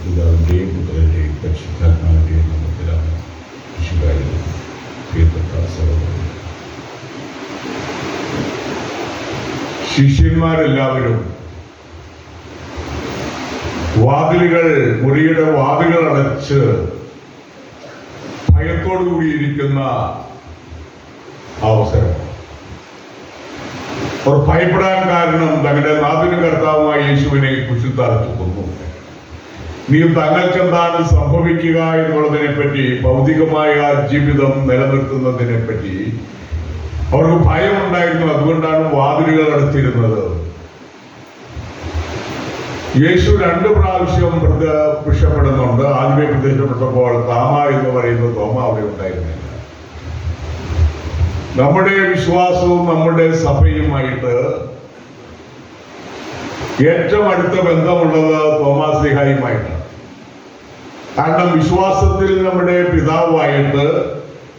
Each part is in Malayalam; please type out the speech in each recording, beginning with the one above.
പിതാവിൻ്റെയും പുത്രൻ്റെയും പരിശുദ്ധാത്മാവിൻ്റെയും നാമത്തിലാണ് വിശുദ്ധായി പ്രിയപ്പെട്ട സഹോദരൻ. ശിഷ്യന്മാരെല്ലാവരും മുറിയുടെ വാതിലുകൾ അടച്ച് ഭയത്തോടു കൂടിയിരിക്കുന്ന അവസരം. അവർ ഭയപ്പെടാൻ കാരണം തങ്ങളുടെ നാഥനും കർത്താവുമായ യേശുവിനെ കുരിശിൽ തറച്ചു കൊന്നു. ഇനിയും തങ്ങൾക്ക് എന്താണ് സംഭവിക്കുക എന്നുള്ളതിനെ പറ്റി, ഭൗതികമായ ജീവിതം നിലനിർത്തുന്നതിനെ പറ്റി അവർക്ക് ഭയമുണ്ടായിരുന്നു. അതുകൊണ്ടാണ് വാതിലുകൾ അടച്ചിരുന്നത്. യേശു 2 പ്രാവശ്യം പ്രത്യക്ഷപ്പെടുന്നുണ്ട്. ആദ്യമേ പ്രത്യക്ഷപ്പെട്ടപ്പോൾ താമ എന്ന് പറയുന്ന തോമ അവിടെ ഉണ്ടായിരുന്നില്ല. നമ്മുടെ വിശ്വാസവും നമ്മുടെ സഭയുമായിട്ട് ഏറ്റവും അടുത്ത ബന്ധമുള്ളത് തോമാസ് ശ്ലീഹായുമായിട്ടാണ്. കാരണം വിശ്വാസത്തിൽ നമ്മുടെ പിതാവായിട്ട്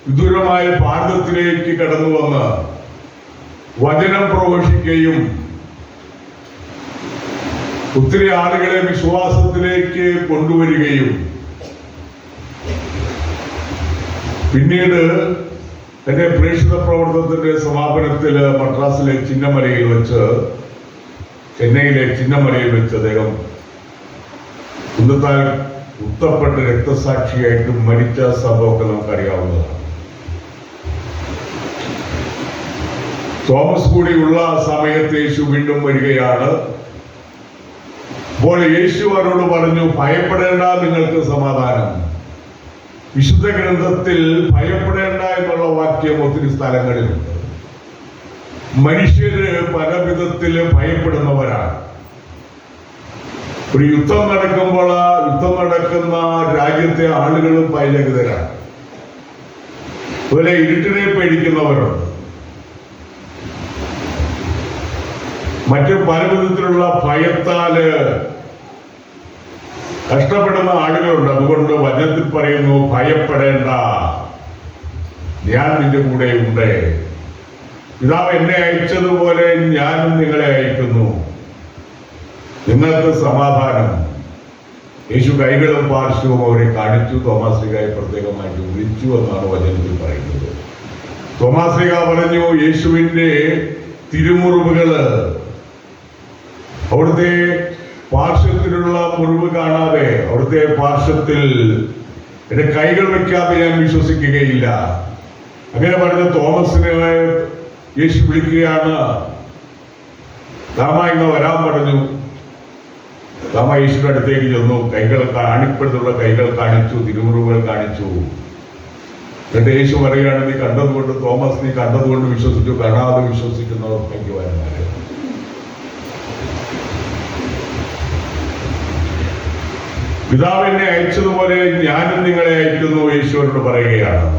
വിദൂരമായ ഭാരതത്തിലേക്ക് കടന്നു വന്ന് വചനം പ്രഘോഷിക്കുകയും ഒത്തിരി ആളുകളെ വിശ്വാസത്തിലേക്ക് കൊണ്ടുവരികയും പിന്നീട് തന്റെ പ്രേക്ഷിത പ്രവർത്തനത്തിന്റെ സമാപനത്തിൽ മദ്രാസിലെ ചിന്നമലയിൽ വെച്ച്, ചെന്നൈയിലെ ചിന്നമലയിൽ വെച്ച് അദ്ദേഹം കുന്തത്താൽ കുത്തപ്പെട്ട് രക്തസാക്ഷിയായിട്ട് മരിച്ച സംഭവമൊക്കെ നമുക്കറിയാവുന്നതാണ്. തോമസ് കൂടിയുള്ള സമയത്ത് യേശു വീണ്ടും വരികയാണ്. അപ്പോൾ യേശു അവരോട് പറഞ്ഞു, ഭയപ്പെടേണ്ട, നിങ്ങൾക്ക് സമാധാനം. വിശുദ്ധ ഗ്രന്ഥത്തിൽ ഭയപ്പെടേണ്ട എന്നുള്ള വാക്യം ഒത്തിരി സ്ഥലങ്ങളിലുണ്ട്. മനുഷ്യര് പല വിധത്തിൽ ഭയപ്പെടുന്നവരാണ്. ഒരു യുദ്ധം നടക്കുമ്പോൾ ആ യുദ്ധം നടക്കുന്ന രാജ്യത്തെ ആളുകളും ഭയചകിതരാണ്. അതുപോലെ ഇരുട്ടിനെ പേടിക്കുന്നവരുണ്ട്. മറ്റു പല വിധത്തിലുള്ള ഭയത്താല് കഷ്ടപ്പെടുന്ന ആളുകളുണ്ട്. അതുകൊണ്ട് വചനത്തിൽ പറയുന്നു, ഭയപ്പെടേണ്ട, ഞാൻ നിന്റെ കൂടെ ഉണ്ട്. പിതാവ് എന്നെ അയച്ചതുപോലെ ഞാനും നിങ്ങളെ അയക്കുന്നു, നിങ്ങൾക്ക് സമാധാനം. യേശു കൈകളും പാർശ്വവും അവരെ കാണിച്ചു. തോമാസ് ശ്ലീഹായെ പ്രത്യേകമായിട്ട് വിളിച്ചു എന്നാണ് വചനത്തിൽ പറയുന്നത്. തോമാസ് ശ്ലീഹ പറഞ്ഞു, യേശുവിന്റെ തിരുമുറിവുകള്, അവിടുത്തെ പാർശ്വത്തിലുള്ള മുറിവ് കാണാതെ, അവിടുത്തെ പാർശ്വത്തിൽ എന്റെ കൈകൾ വെക്കാതെ ഞാൻ വിശ്വസിക്കുകയില്ല. അങ്ങനെ പറഞ്ഞ തോമസിനെ യേശു വിളിക്കുകയാണ്. താമ ഇന്ന് വരാൻ പറഞ്ഞു. താമ യേശുവിന്റെ അടുത്തേക്ക് ചെന്നു. അണിപ്പെടുത്തുള്ള കൈകൾ കാണിച്ചു, തിരുമുറിവുകൾ കാണിച്ചു. എന്നിട്ട് യേശു പറയുകയാണ്, നീ കണ്ടതുകൊണ്ട് തോമസ്, നീ കണ്ടതുകൊണ്ട് വിശ്വസിച്ചു, കാണാതെ വിശ്വസിക്കുന്നവർ ഭാഗ്യവാന്മാര്. പിതാവിനെ അയച്ചതുപോലെ ഞാനും നിങ്ങളെ അയക്കുന്നു, യേശുവരോട് പറയുകയാണ്.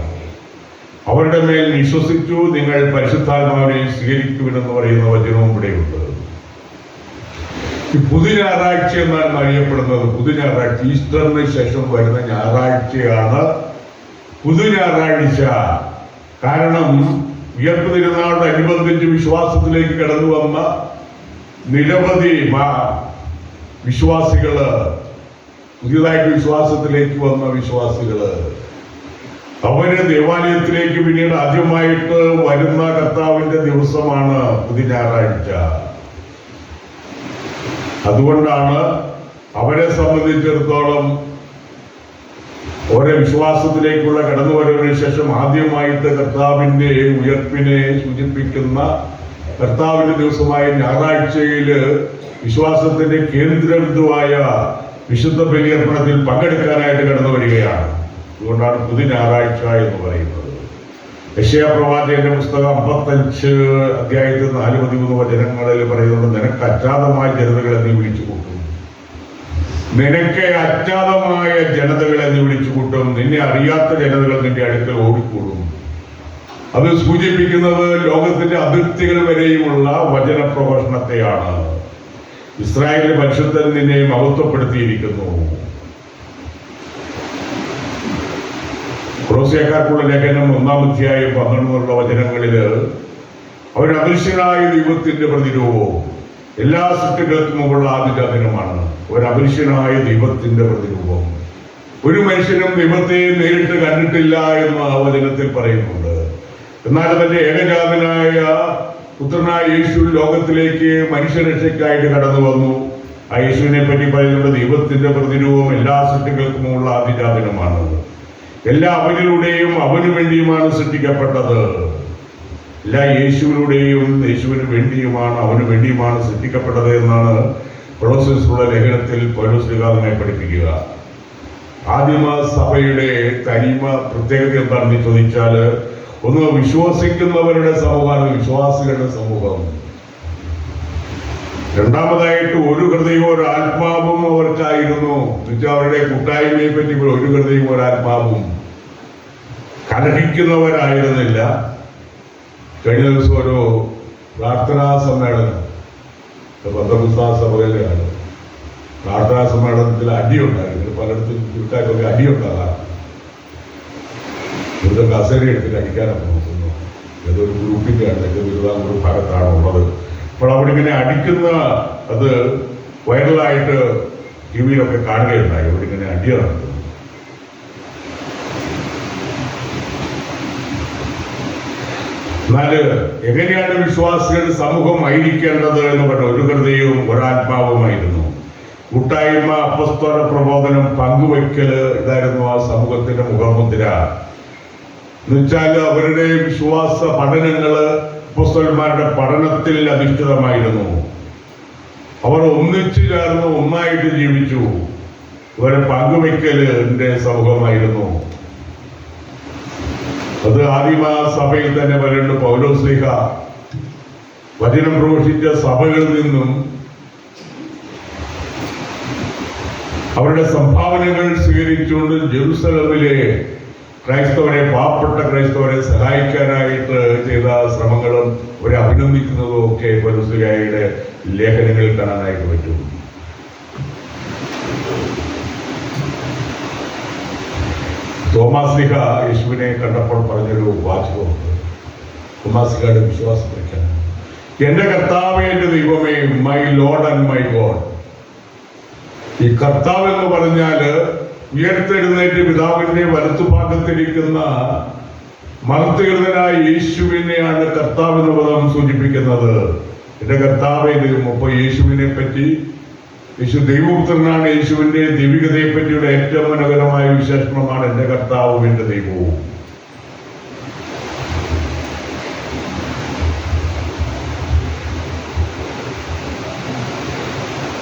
അവരുടെ മേൽ വിശ്വസിച്ചു, നിങ്ങൾ പരിശുദ്ധാത്മാവിനെ സ്വീകരിക്കുമെന്ന് പറയുന്ന വചനവും ഇവിടെയുണ്ട്. ഈ പുതു ഞായറാഴ്ച എന്നാണ് അറിയപ്പെടുന്നത്. പുതു ഞായറാഴ്ച, ഈസ്റ്ററിന് ശേഷം വരുന്ന ഞായറാഴ്ചയാണ് പുതു ഞായറാഴ്ച. കാരണം ഉയർപ്പ് തിരുനാളിനോടനുബന്ധിച്ച് വിശ്വാസത്തിലേക്ക് കടന്നു വന്ന നിരവധി വിശ്വാസികള്, പുതിയതായിട്ട് വിശ്വാസത്തിലേക്ക് വന്ന വിശ്വാസികള്, അവര് ദേവാലയത്തിലേക്ക് പിന്നീട് ആദ്യമായിട്ട് വരുന്ന കർത്താവിന്റെ ദിവസമാണ് പുതു ഞായറാഴ്ച. അതുകൊണ്ടാണ് അവരെ സംബന്ധിച്ചിടത്തോളം ഓരോ വിശ്വാസത്തിലേക്കുള്ള കടന്നുവരവിന് ശേഷം ആദ്യമായിട്ട് കർത്താവിന്റെ ഉയർപ്പിനെ സൂചിപ്പിക്കുന്ന കർത്താവിന്റെ ദിവസമായ ഞായറാഴ്ചയില് വിശ്വാസത്തിന്റെ കേന്ദ്രബിന്ദുവായ വിശുദ്ധ ബലിയർപ്പണത്തിൽ പങ്കെടുക്കാനായിട്ട് കടന്നു വരികയാണ്. അതുകൊണ്ടാണ് പുതു ഞായറാഴ്ച എന്ന് പറയുന്നത്. യെശയ്യാ പ്രവാചകന്റെ പുസ്തകം 55 അധ്യായത്തിൽ 4-13 വചനങ്ങളിൽ പറയുന്നുണ്ട്, നിനക്ക് അജ്ഞാതമായ ജനതകളെ നീ വിളിച്ചു കൂട്ടും, നിനക്ക് അജ്ഞാതമായ ജനതകളെ നീ വിളിച്ചു കൂട്ടും, നിന്നെ അറിയാത്ത ജനതകൾ നിന്റെ അടുക്കൽ ഓടിക്കൂടും. അത് സൂചിപ്പിക്കുന്നത് ലോകത്തിന്റെ അതിർത്തികൾ വരെയുമുള്ള വചന പ്രഘോഷണത്തെയാണ്. ഇസ്രായേലിന്റെ പരിശുദ്ധൻ നിന്നെ മഹത്വപ്പെടുത്തിയിരിക്കുന്നു. കൊലോസ്യക്കാർക്കുള്ള ലേഖനം 1-ാം അധ്യായം 12 വചനങ്ങളില് അവർ അദൃശ്യനായ ദൈവത്തിന്റെ പ്രതിരൂപവും എല്ലാ സൃഷ്ടികൾക്കും മുമ്പുള്ള ആദിജാതനുമാണ്. ഒരു അമനുഷ്യനായ ദൈവത്തിന്റെ പ്രതിരൂപം. ഒരു മനുഷ്യനും ദൈവത്തെ നേരിട്ട് കണ്ടിട്ടില്ല എന്ന് വചനത്തിൽ പറയുന്നുണ്ട്. എന്നാൽ തന്റെ ഏകജാതനായ പുത്രനായ യേശു ലോകത്തിലേക്ക് മനുഷ്യരക്ഷയ്ക്കായിട്ട് കടന്നു വന്നു. ആ യേശുവിനെ പറ്റി പറയുന്നത് ദൈവത്തിന്റെ പ്രതിരൂപം, എല്ലാ സൃഷ്ടികൾക്കുമുള്ള ആദിജാതനുമാണ്. എല്ലാ അവനിലൂടെയും അവനു വേണ്ടിയുമാണ് സൃഷ്ടിക്കപ്പെട്ടത്. എല്ലാ യേശുവിലൂടെയും യേശുവിന് വേണ്ടിയുമാണ് അവന് വേണ്ടിയുമാണ് സൃഷ്ടിക്കപ്പെട്ടത് എന്നാണ് കൊളോസ്യർക്കുള്ള ലേഖനത്തിൽ പൗലോസ് നമ്മെ പഠിപ്പിക്കുക. ആദിമ സഭയുടെ തനിമ പ്രത്യേകത എന്താണെന്ന് ചോദിച്ചാൽ, ഒന്ന് വിശ്വസിക്കുന്നവരുടെ സമൂഹമാണ് വിശ്വാസികളുടെ സമൂഹം. രണ്ടാമതായിട്ട് ഒരു ഹൃദയവും ഒരു ആത്മാവും അവർക്കായിരുന്നു. എന്നുവെച്ചാൽ അവരുടെ കൂട്ടായ്മയെ പറ്റി ഒരു ഹൃദയവും ഒരു ആത്മാവും. കലഹിക്കുന്നവരായിരുന്നില്ല. കഴിഞ്ഞ ദിവസം ഒരു പ്രാർത്ഥനാ സമ്മേളനം പന്തകുസ്താ സഭകളിലാണ്. പ്രാർത്ഥനാ സമ്മേളനത്തിൽ അടിയുണ്ടായിരുന്നു. പലയിടത്തും ചുരുക്കായിട്ടൊക്കെ അടിയുണ്ടാകാം. ഇവിടുത്തെ കസേര എടുത്തിട്ട് അടിക്കാനൊക്കെ നോക്കുന്നു. ഏതൊരു ഗ്രൂപ്പിന്റെ അല്ലെങ്കിൽ തിരുവിതാംകൂർ ഭാഗത്താണ് ഉള്ളത്. അപ്പോൾ അവിടെ ഇങ്ങനെ അടിക്കുന്ന അത് വൈറലായിട്ട് ടി വിയിലൊക്കെ കാണുകയുണ്ടായി. അവിടെ ഇങ്ങനെ അടി നടക്കുന്നു. എന്നാല് എങ്ങനെയാണ് വിശ്വാസികളുടെ സമൂഹം ആയിരിക്കേണ്ടത് എന്ന് പറഞ്ഞ ഒരു ഹൃദയവും ഒരാത്മാവുമായിരുന്നു. കൂട്ടായ്മ, അപ്പസ്തോല പ്രബോധനം, പങ്കുവയ്ക്കല് ഇതായിരുന്നു ആ സമൂഹത്തിന്റെ മുഖമുദ്ര. എന്നുവെച്ചാൽ അവരുടെ വിശ്വാസ പഠനങ്ങള് അപ്പോസ്തലന്മാരുടെ പഠനത്തിൽ അധിഷ്ഠിതമായിരുന്നു. അവർ ഒന്നിച്ചു ചേർന്ന് ഒന്നായിട്ട് ജീവിച്ചു. ഇവരെ പങ്കുവയ്ക്കലിന്റെ സമൂഹമായിരുന്നു. അത് ആദിമ സഭയിൽ തന്നെ പറയുന്നുണ്ട്. പൗലോസ്ലീഹ വചനം പ്രഘോഷിച്ച സഭകളിൽ നിന്നും അവരുടെ സംഭാവനകൾ സ്വീകരിച്ചുകൊണ്ട് ജെറുസലമിലെ ക്രൈസ്തവരെ, പാവപ്പെട്ട ക്രൈസ്തവരെ സഹായിക്കാനായിട്ട് ചെയ്ത ശ്രമങ്ങളും അവരെ അഭിനന്ദിക്കുന്നതും ഒക്കെ പൗലോസ്ലീഹയുടെ ലേഖനങ്ങളിൽ കാണാനായിട്ട് പറ്റും. തോമാസ്ലീഹ യേശുവിനെ കണ്ടപ്പോൾ പറഞ്ഞൊരു വാചകമുണ്ട്. തോമാസ്ലീഹയുടെ വിശ്വാസം പ്രഖ്യാനം, എന്റെ കർത്താവേ, എന്റെ ദൈവമേ, my Lord and my God. ഈ കർത്താവ് എന്ന് പറഞ്ഞാല് ഉയർത്തെഴുന്നേറ്റ് പിതാവിന്റെ വലത്തുഭാഗത്തിരിക്കുന്ന മഹത്വകൃതനായ യേശുവിനെയാണ് കർത്താവ് എന്ന പദം സൂചിപ്പിക്കുന്നത്. എന്റെ കർത്താവേ ദൈവം. അപ്പൊ യേശുവിനെ പറ്റി, യേശു ദൈവപുത്രനാണ്. യേശുവിന്റെ ദൈവികതയെ പറ്റിയുള്ള ഏറ്റവും മനോഹരമായ വിശേഷണമാണ് എന്റെ കർത്താവും എന്റെ ദൈവവും.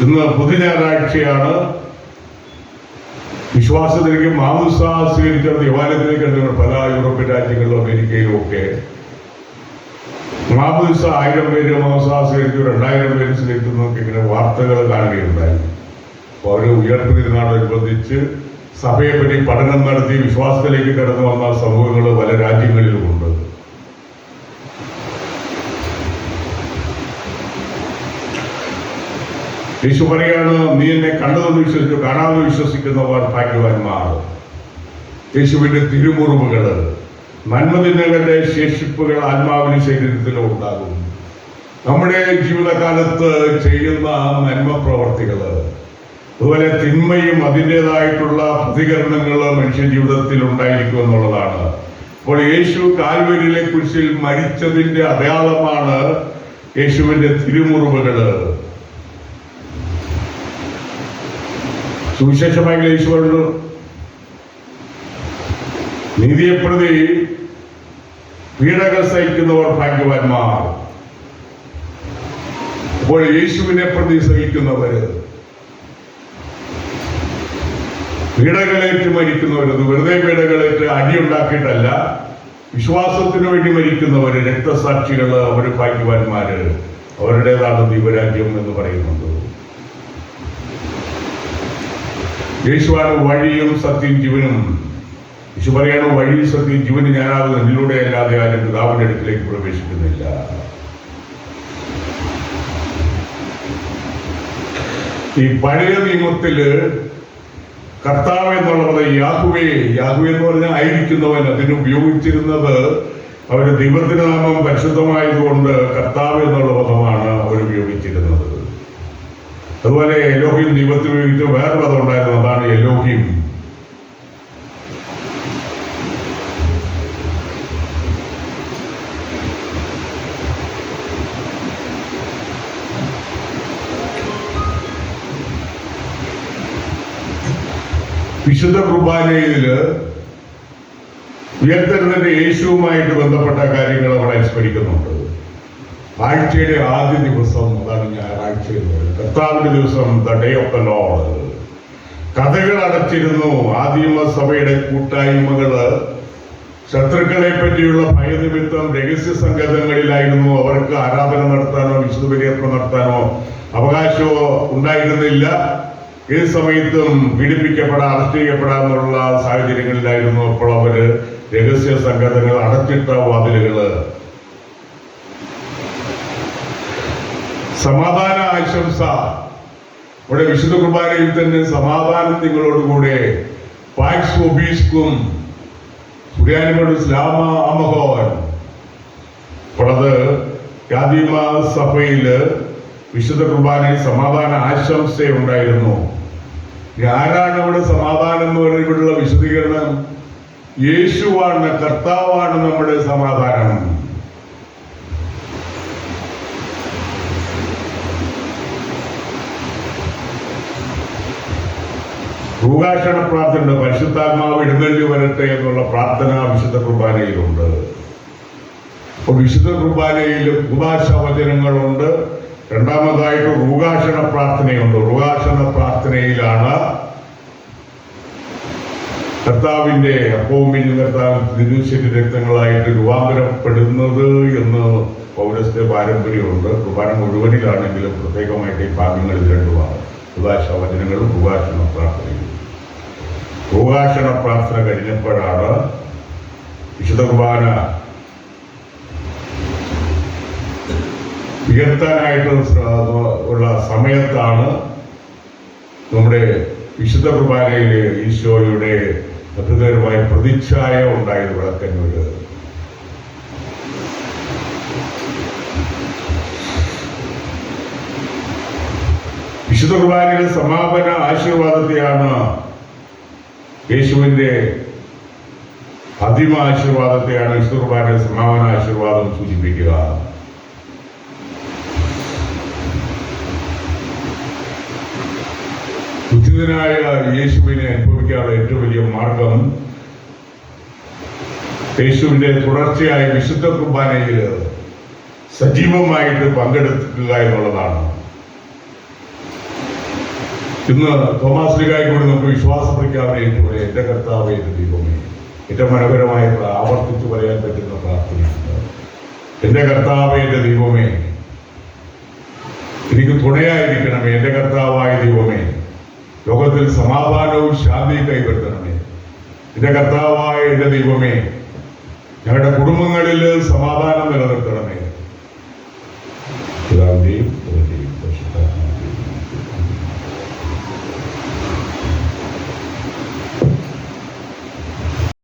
ഇന്ന് പുതുഞായറാഴ്ചയാണ്. വിശ്വാസത്തിലേക്ക് മാമോദിസ സ്വീകരിച്ച ദേവാലയത്തിലേക്ക് കണ്ടുകൊണ്ട് പല യൂറോപ്യൻ രാജ്യങ്ങളിലും അമേരിക്കയിലും ഒക്കെ മാമോദിസ 1000 പേര് മാമോദിസ സ്വീകരിച്ചു, 2000 പേര് സ്വീകരിക്കുന്നതൊക്കെ ഇങ്ങനെ വാർത്തകൾ കാണുകയുണ്ടായി. അപ്പോൾ അവർ ഉയർപ്പ് തിരുനാളോടനുബന്ധിച്ച് സഭയെ പറ്റി പഠനം നടത്തി വിശ്വാസത്തിലേക്ക് കടന്നു വന്ന സമൂഹങ്ങൾ പല രാജ്യങ്ങളിലുമുണ്ട്. യേശു പറയാണ്, നീ എന്നെ കണ്ടതെന്ന് വിശ്വസിച്ചു, കാണാതെ വിശ്വസിക്കുന്നവർ ഭാഗ്യവാന്മാർ. യേശുവിന്റെ തിരുമുറിവുകള്, നന്മതിന്മകളുടെ ശേഷിപ്പുകൾ ആത്മാവിന് ശരീരത്തിലും ഉണ്ടാകും. നമ്മുടെ ജീവിതകാലത്ത് ചെയ്യുന്ന നന്മ പ്രവർത്തികള്, അതുപോലെ തിന്മയും അതിൻ്റെതായിട്ടുള്ള പ്രതികരണങ്ങൾ മനുഷ്യ ജീവിതത്തിൽ ഉണ്ടായിരിക്കും എന്നുള്ളതാണ്. അപ്പോൾ യേശു കാൽവരിയിലെ കുരിശിൽ മരിച്ചതിന്റെ അടയാളമാണ് യേശുവിന്റെ തിരുമുറിവുകള്. സുവിശേഷമായി യേശു പറഞ്ഞു, നീതിയെ പ്രതി പീഡകൾ സഹിക്കുന്നവർ ഭാഗ്യവാന്മാർ. അപ്പോൾ യേശുവിനെ പ്രതി സഹിക്കുന്നവര്, പീഡകളേറ്റ് മരിക്കുന്നവര്, വെറുതെ പീഡകളേറ്റ് അടിയുണ്ടാക്കിയിട്ടല്ല, വിശ്വാസത്തിനു വേണ്ടി മരിക്കുന്നവര്, രക്തസാക്ഷികള്, അവര് ഭാഗ്യവാന്മാര്. അവരുടേതാണ് ദൈവരാജ്യം എന്ന് പറയുന്നത്. യേശുവാണ് വഴിയും സത്യം ജീവനും. യേശു പറയാണ്, വഴി സത്യം ജീവന് ഞാനാകുന്നു, എന്നിലൂടെ അല്ലാതെ ആരും പിതാവിന്റെ അടുക്കിലേക്ക് പ്രവേശിക്കുന്നില്ല. ഈ പഴയ നിയമത്തില് കർത്താവ് എന്നുള്ളത് യാഹുവേ എന്ന് പറഞ്ഞാൽ ആയിരിക്കുന്നവൻ, അതിന് ഉപയോഗിച്ചിരുന്നത് അവര് ദൈവത്തിന്റെ നാമം പരിശുദ്ധമായതുകൊണ്ട് കർത്താവ് എന്നുള്ള പദമാണ് അവർ ഉപയോഗിച്ചിരുന്നത്. അതുപോലെ എലോഹിം ദൈവത്തിന് വേണ്ടി വേറെ പദം ഉണ്ടായിരുന്നു, അതാണ് എലോഹിം. വിശുദ്ധ കുർബാനയില് ഉയർത്തെഴുന്നേറ്റ യേശുവുമായിട്ട് ബന്ധപ്പെട്ട കാര്യങ്ങൾ അവിടെ അനുസ്മരിക്കുന്നുണ്ട്. ആഴ്ചയുടെ ആദ്യ ദിവസം, അതാണ് ഞായറാഴ്ച, കർത്താവിന്റെ ദിവസം, the day of the Lord. കഥകൾ അടച്ചിരുന്നു. ആദിമസഭയുടെ കൂട്ടായ്മകള് ശത്രുക്കളെ പറ്റിയുള്ള ഭയനിമിത്തം രഹസ്യ സംഗതങ്ങളിലായിരുന്നു. അവർക്ക് ആരാധന നടത്താനോ വിശുദ്ധ ബലിയർപ്പണം നടത്താനോ അവകാശമോ ഉണ്ടായിരുന്നില്ല. ഏത് സമയത്തും പീഡിപ്പിക്കപ്പെടാം, അറസ്റ്റ് ചെയ്യപ്പെടാമെന്നുള്ള സാഹചര്യങ്ങളിലായിരുന്നു. അപ്പോൾ അവര് രഹസ്യ സംഗതങ്ങൾ, അടച്ചിട്ട വാതിലുകള്, സമാധാന ആശംസ. ഇവിടെ വിശുദ്ധ കുർബാനയിൽ തന്നെ സമാധാനം നിങ്ങളോടുകൂടെ, പാക്സ് ഒബീസ്കും സുറിയാനിമോട് സ്ലാമ അമഹോൻ. അപ്പോഴത് യാദീമ സഭയില് വിശുദ്ധ കുർബാനയിൽ സമാധാന ആശംസ ഉണ്ടായിരുന്നു. ആരാണ് ഇവിടെ സമാധാനം എന്ന് പറയുമ്പോഴുള്ള വിശദീകരണം? യേശുവാണ്, കർത്താവാണ് നമ്മുടെ സമാധാനം. ഭൂകാഷണ പ്രാർത്ഥന, പരിശുദ്ധാത്മാവ് എഴുന്നള്ളി വരട്ടെ എന്നുള്ള പ്രാർത്ഥന വിശുദ്ധ കുർബാനയിലുണ്ട്. അപ്പൊ വിശുദ്ധ കുർബാനയിൽ ഭൂഭാഷ വചനങ്ങളുണ്ട്. രണ്ടാമതായിട്ട് റുകാഷണ പ്രാർത്ഥനയുണ്ട്. റുകാഷണ പ്രാർത്ഥനയിലാണ് കർത്താവിന്റെ അപ്പവും വീഞ്ഞും കർത്താവ് തിരുശരീര രക്തങ്ങളായിട്ട് രൂപാന്തരപ്പെടുന്നത് എന്ന് പൗരസ്ത്യ പാരമ്പര്യമുണ്ട്. കുർബാന മുഴുവനിലാണെങ്കിലും പ്രത്യേകമായിട്ട് ഈ ഭാഗങ്ങളിൽ രണ്ടുമാണ്, റുകാഷ വചനങ്ങളും റുകാഷണ പ്രാർത്ഥനയും. റുകാഷണ പ്രാർത്ഥന കഴിഞ്ഞപ്പോഴാണ് വിശുദ്ധ കുർബാന ഉയർത്താനായിട്ട് ഉള്ള സമയത്താണ് നമ്മുടെ വിശുദ്ധ കുർബാനയിലെ ഈശോയുടെ അത്ഭുതകരമായ പ്രതിച്ഛായ ഉണ്ടായത്. വിളക്കന്നൂര് വിശുദ്ധ കുർബാനയിലെ സമാപന ആശീർവാദത്തെയാണ്, യേശുവിന്റെ അന്തിമ ആശീർവാദത്തെയാണ് വിശുദ്ധ കുർബാനയിലെ സമാപന ആശീർവാദം സൂചിപ്പിക്കുക. ഉചിതനായ യേശുവിനെ അനുഭവിക്കാനുള്ള ഏറ്റവും വലിയ മാർഗം യേശുവിന്റെ തുടർച്ചയായ വിശുദ്ധ കുർബാനയിൽ സജീവമായിട്ട് പങ്കെടുക്കുക എന്നുള്ളതാണ്. ഇന്ന് തോമാസ് ലീഗായി കൂടി നമുക്ക് വിശ്വാസ പ്രഖ്യാപനം ഏറ്റവും എന്റെ കർത്താവേ, എന്റെ ദൈവമേ, ഏറ്റവും മനോഹരമായി ആവർത്തിച്ചു പറയാൻ പറ്റുന്ന പ്രാർത്ഥനയുണ്ട്. എന്റെ കർത്താവേ, എന്റെ ദൈവമേ, എനിക്ക് തുണയായിരിക്കണമേ. എന്റെ കർത്താവായ ദൈവമേ, ലോകത്തിൽ സമാധാനവും ശാന്തിയും കൈവരുത്തണമേ. എന്റെ കർത്താവായ എന്റെ ദൈവമേ, ഞങ്ങളുടെ കുടുംബങ്ങളിൽ സമാധാനം നിലനിർത്തണമേ. പിതാവിന്റെയും